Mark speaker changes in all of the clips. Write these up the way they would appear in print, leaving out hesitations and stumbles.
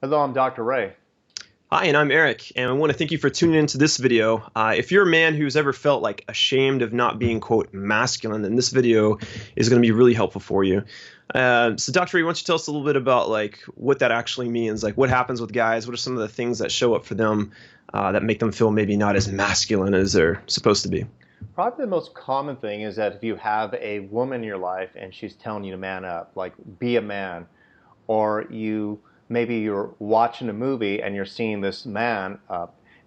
Speaker 1: Hello, I'm Dr. Ray.
Speaker 2: Hi, and I'm Eric, and I want to thank you for tuning into this video. If you're a man who's ever felt like ashamed of not being, quote, masculine, then this video is going to be really helpful for you. So Dr. Ray, why don't you tell us a little bit about like what that actually means? Like what happens with guys? What are some of the things that show up for them that make them feel maybe not as masculine as they're supposed to be?
Speaker 1: Probably the most common thing is that if you have a woman in your life and she's telling you to man up, like be a man, or maybe you're watching a movie and you're seeing this man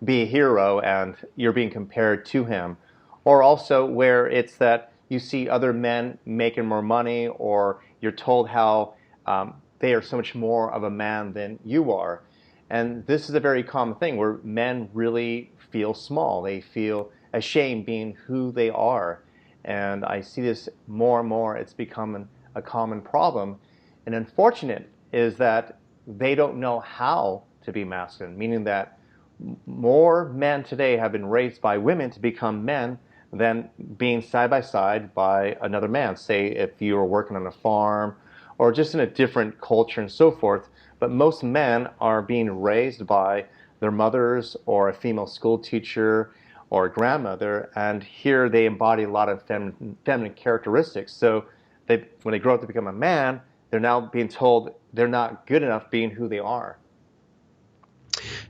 Speaker 1: be a hero and you're being compared to him, or also where it's that you see other men making more money, or you're told how they are so much more of a man than you are. And this is a very common thing where men really feel small. They feel ashamed being who they are. And I see this more and more. It's becoming a common problem. And unfortunate is that they don't know how to be masculine, meaning that more men today have been raised by women to become men than being side by side by another man. Say if you were working on a farm or just in a different culture and so forth. But most men are being raised by their mothers or a female school teacher or a grandmother, and here they embody a lot of feminine characteristics. So when they grow up to become a man, they're now being told they're not good enough being who they are.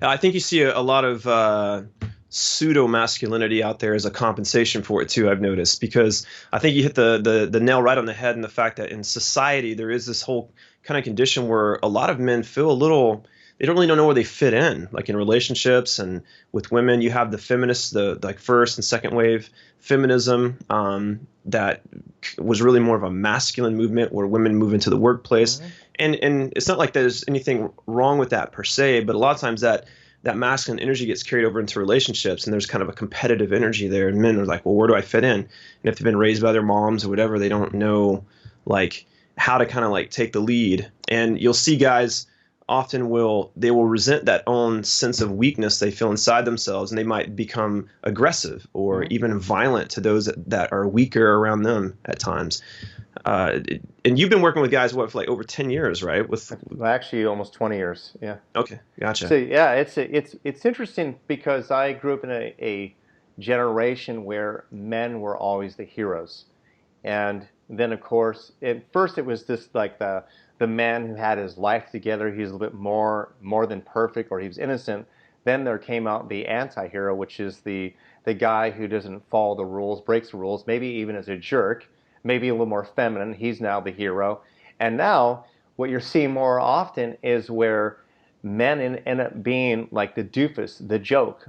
Speaker 2: I think you see a lot of pseudo masculinity out there as a compensation for it too. I've noticed, because I think you hit the nail right on the head in the fact that in society there is this whole kind of condition where a lot of men feel a little, they don't really know where they fit in, like in relationships and with women. You have the feminists, the like first and second wave feminism, that was really more of a masculine movement where women move into the workplace.
Speaker 1: Mm-hmm.
Speaker 2: And it's not like there's anything wrong with that per se, but a lot of times that masculine energy gets carried over into relationships, and there's kind of a competitive energy there. And men are like, well, where do I fit in? And if they've been raised by their moms or whatever, they don't know like how to kind of like take the lead. And you'll see guys often will resent that own sense of weakness they feel inside themselves, and they might become aggressive or
Speaker 1: Mm-hmm.
Speaker 2: even violent to those that are weaker around them at times. And you've been working with guys, what, for like over 10 years, right?
Speaker 1: Actually, almost 20 years. Yeah.
Speaker 2: Okay,
Speaker 1: So
Speaker 2: gotcha.
Speaker 1: yeah, it's interesting because I grew up in a generation where men were always the heroes, and then of course at first it was this like the man who had his life together. He was a little bit more than perfect, or he was innocent. Then there came out the anti-hero, which is the guy who doesn't follow the rules, breaks the rules, maybe even is a jerk, maybe a little more feminine. He's now the hero, and now what you're seeing more often is where men end up being like the doofus, the joke,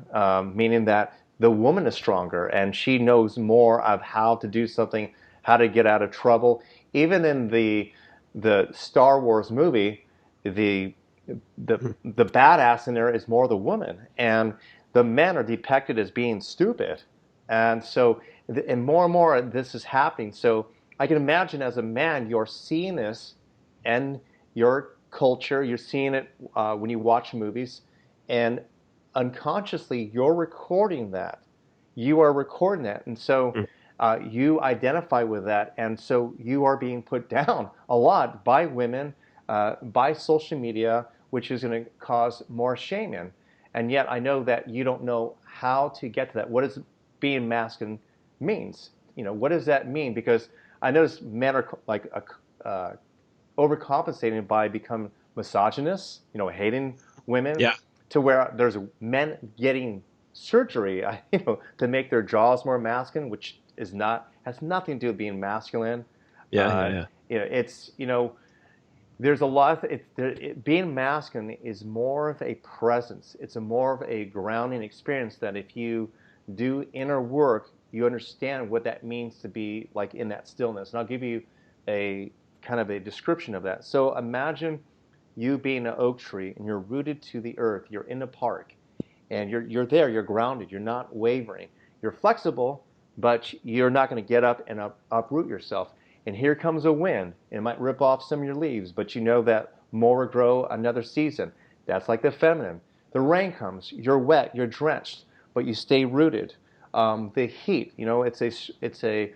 Speaker 1: meaning that the woman is stronger and she knows more of how to do something, how to get out of trouble. Even in the Star Wars movie, the the badass in there is more the woman, and the men are depicted as being stupid. And so, and more this is happening. So I can imagine as a man, you're seeing this and your culture, you're seeing it when you watch movies, and unconsciously you're recording that. You are recording that, and so you identify with that, and so you are being put down a lot by women, by social media, which is going to cause more shame in. And yet, I know that you don't know how to get to that. What does being masculine means? What does that mean? Because I notice men are like overcompensating by becoming misogynists, hating women,
Speaker 2: Yeah,
Speaker 1: to where there's men getting surgery, to make their jaws more masculine, which has nothing to do with being masculine.
Speaker 2: yeah, yeah,
Speaker 1: Uh,
Speaker 2: yeah.
Speaker 1: it's there's a lot of being masculine is more of a presence. It's more of a grounding experience that if you do inner work, you understand what that means to be like in that stillness. And I'll give you a kind of a description of that. So imagine you being an oak tree and you're rooted to the earth. You're in a park and you're there. You're grounded. You're not wavering. You're flexible, but you're not going to get up and uproot yourself. And here comes a wind, and it might rip off some of your leaves, but you know that more will grow another season. That's like the feminine. The rain comes, you're wet, you're drenched, but you stay rooted. The heat, it's a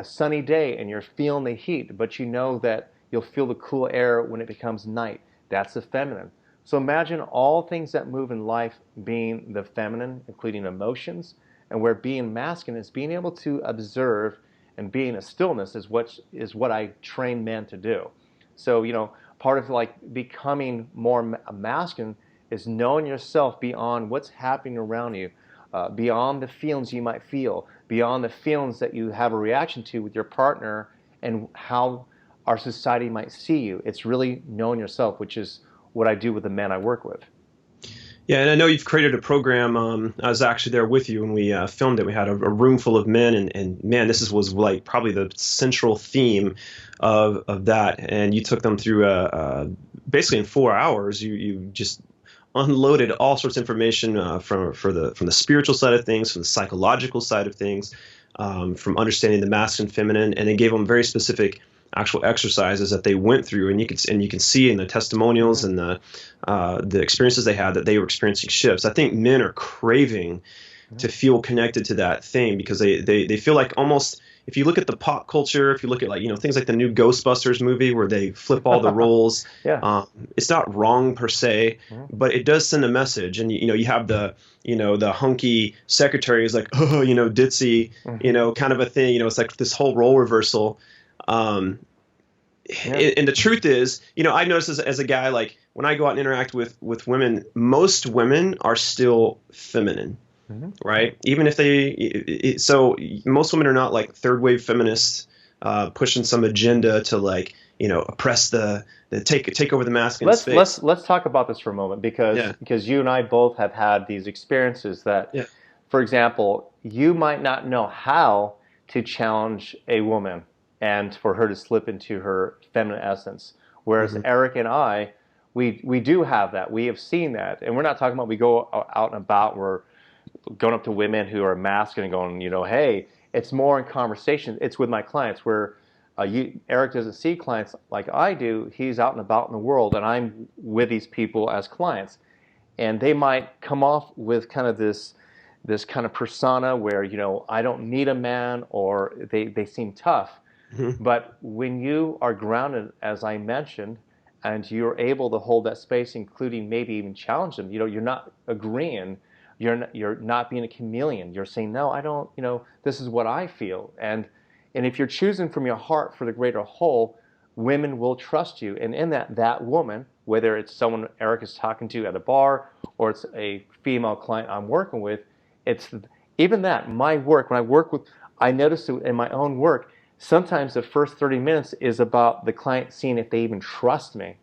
Speaker 1: sunny day, and you're feeling the heat, but you know that you'll feel the cool air when it becomes night. That's the feminine. So imagine all things that move in life being the feminine, including emotions, and where being masculine is being able to observe, and being a stillness is what I train men to do. So, part of like becoming more masculine is knowing yourself beyond what's happening around you, beyond the feelings you might feel, beyond the feelings that you have a reaction to with your partner, and how our society might see you. It's really knowing yourself, which is what I do with the men I work with.
Speaker 2: Yeah, and I know you've created a program. I was actually there with you when we filmed it. We had a room full of men, and man, was like probably the central theme of that. And you took them through basically in 4 hours. You just unloaded all sorts of information from the spiritual side of things, from the psychological side of things, from understanding the masculine, feminine, and then gave them very specific actual exercises that they went through, and you can see in the testimonials and the experiences they had that they were experiencing shifts. I think men are craving to feel connected to that thing, because they feel like, almost, if you look at the pop culture, if you look at like things like the new Ghostbusters movie where they flip all the roles,
Speaker 1: Yeah.
Speaker 2: it's not wrong per se, but it does send a message. And you have the hunky secretary who's like, oh, ditzy, kind of a thing. It's like this whole role reversal. And the truth is, I noticed as a guy, like when I go out and interact with women, most women are still feminine, right? Even if so most women are not like third wave feminists, pushing some agenda to like, oppress the take over the masculine space.
Speaker 1: Let's talk about this for a moment, because you and I both have had these experiences that, for example, you might not know how to challenge a woman and for her to slip into her feminine essence. Whereas Eric and I, we do have that. We have seen that. And we're not talking about we go out and about, we're going up to women who are masculine and going, hey, it's more in conversation. It's with my clients where Eric doesn't see clients like I do. He's out and about in the world, and I'm with these people as clients. And they might come off with kind of this kind of persona where, I don't need a man, or they seem tough. But when you are grounded, as I mentioned, and you're able to hold that space, including maybe even challenge them, you're not agreeing, you're not being a chameleon. You're saying, no, I don't, this is what I feel. And if you're choosing from your heart for the greater whole, women will trust you. And in that woman, whether it's someone Eric is talking to at a bar, or it's a female client I'm working with, it's even that, my work, when I work with, I notice it in my own work, sometimes the first 30 minutes is about the client seeing if they even trust me.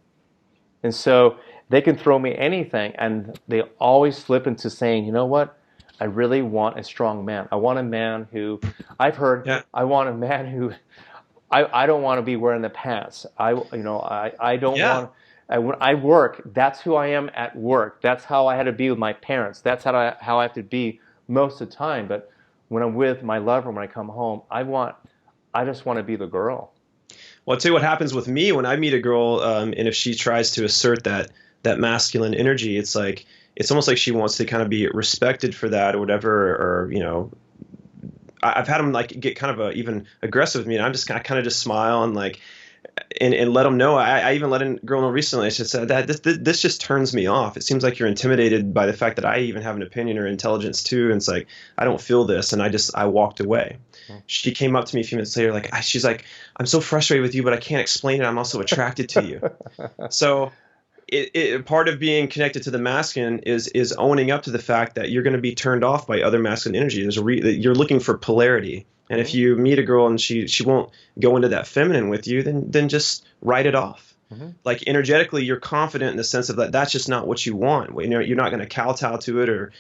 Speaker 1: And so they can throw me anything, and they always slip into saying, you know what, I really want a strong man. I want a man who, I've heard, I want a man who, I don't want to be wearing the pants. I don't want, when I work, that's who I am at work. That's how I had to be with my parents. That's how I have to be most of the time. But when I'm with my lover, when I come home, I just want to be the girl.
Speaker 2: Well, I'll tell you what happens with me when I meet a girl, and if she tries to assert that masculine energy, it's almost like she wants to kind of be respected for that or whatever, or I've had them like get kind of even aggressive with me, and I kind of just smile and like and let them know. I even let a girl know recently. I just said that this just turns me off. It seems like you're intimidated by the fact that I even have an opinion or intelligence too, and it's like I don't feel this, and I walked away. She came up to me a few minutes later, she's like, I'm so frustrated with you, but I can't explain it. I'm also attracted to you. So part of being connected to the masculine is owning up to the fact that you're going to be turned off by other masculine energy. You're looking for polarity. And if you meet a girl and she won't go into that feminine with you, then just write it off. Like energetically, you're confident in the sense of that's just not what you want. You're not going to kowtow to it or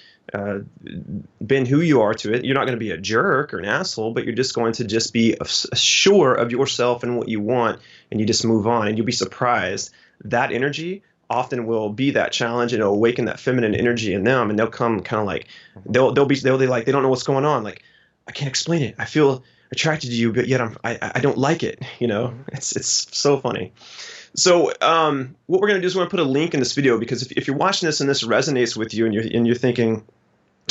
Speaker 2: bend who you are to it. You're not going to be a jerk or an asshole, but you're just going to just be sure of yourself and what you want, and you just move on. And you'll be surprised. That energy often will be that challenge, and it'll awaken that feminine energy in them, and they'll come kind of like they'll be like they don't know what's going on. Like, I can't explain it. I feel attracted to you, but yet I don't like it. It's so funny. So what we're going to do is we're going to put a link in this video, because if you're watching this and this resonates with you, and you're thinking,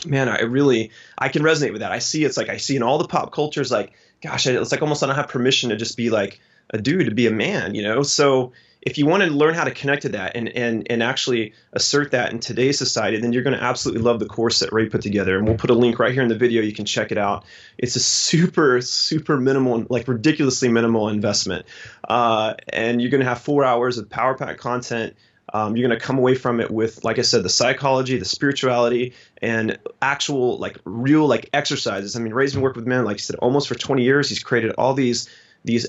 Speaker 2: man, I can resonate with that. I see in all the pop cultures, like, gosh, it's like almost I don't have permission to just be like a dude, to be a man, you know? So if you want to learn how to connect to that and actually assert that in today's society, then you're going to absolutely love the course that Ray put together. And we'll put a link right here in the video. You can check it out. It's a super, super minimal, like ridiculously minimal investment. And you're going to have 4 hours of power pack content. You're going to come away from it with, like I said, the psychology, the spirituality, and actual, like, real, like, exercises. I mean, Ray's been working with men, like I said, almost for 20 years. He's created all these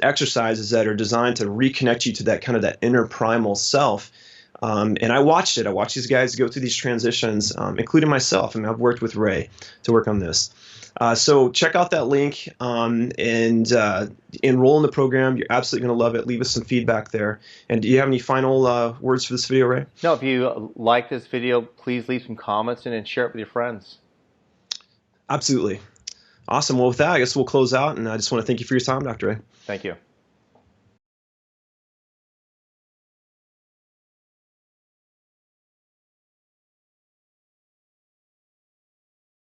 Speaker 2: exercises that are designed to reconnect you to that kind of that inner primal self. And I watched it. I watched these guys go through these transitions, including myself. I mean, I've worked with Ray to work on this. So check out that link and enroll in the program. You're absolutely going to love it. Leave us some feedback there. And do you have any final words for this video, Ray?
Speaker 1: No, if you like this video, please leave some comments and share it with your friends.
Speaker 2: Absolutely. Awesome. Well, with that, I guess we'll close out. And I just want to thank you for your time, Dr. Ray.
Speaker 1: Thank you.